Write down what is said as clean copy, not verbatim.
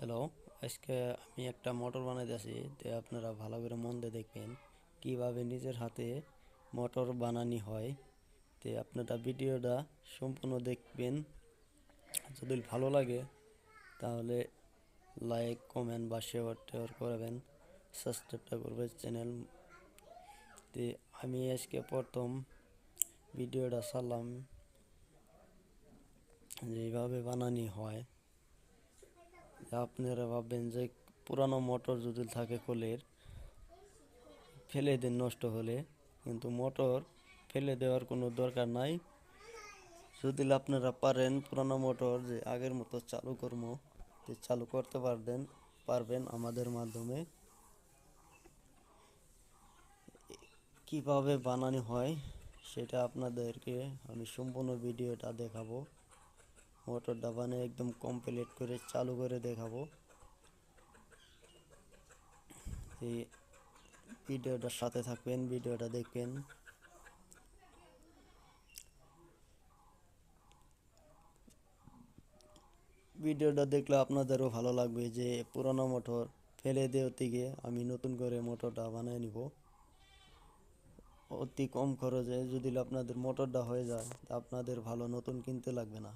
Hello, আজকে আমি একটা মোটর বানাইতেছি। আপনারা ভালো করে মন দিয়ে দেখবেন কিভাবে নিজের হাতে মোটর বানানি হয়। আপনারা ভিডিওটা সম্পূর্ণ দেখবেন। যদি ভালো লাগে তাহলে লাইক কমেন্ট বা শেয়ার টেয়ার করবেন, সাবস্ক্রাইবটা করবেন চ্যানেল। তে আমি আজকে প্রথম ভিডিওটা ছাড়লাম যেভাবে বানানি হয়। আপনারা ভাববেন যে পুরানো মোটর যদি থাকে কলের ফেলে দেন নষ্ট হলে, কিন্তু মোটর ফেলে দেওয়ার কোনো দরকার নাই। যদি আপনারা পারেন পুরানো মোটর যে আগের মতো চালু করবো, চালু করতে পারবেন আমাদের মাধ্যমে। কিভাবে বানানো হয় সেটা আপনাদেরকে আমি সম্পূর্ণ ভিডিওটা দেখাবো। মোটরটা বানিয়ে একদম কমপ্লিট করে চালু করে দেখাবো। এই ভিডিওটার সাথে থাকবেন, ভিডিওটা দেখবেন। ভিডিওটা দেখলে আপনাদেরও ভালো লাগবে যে পুরানো মোটর ফেলে দেওয়ার থেকে আমি নতুন করে মোটরটা বানিয়ে নিব অতি কম খরচে। যদি আপনাদের মোটরটা হয়ে যায় তা আপনাদের ভালো নতুন কিনতে লাগবে না।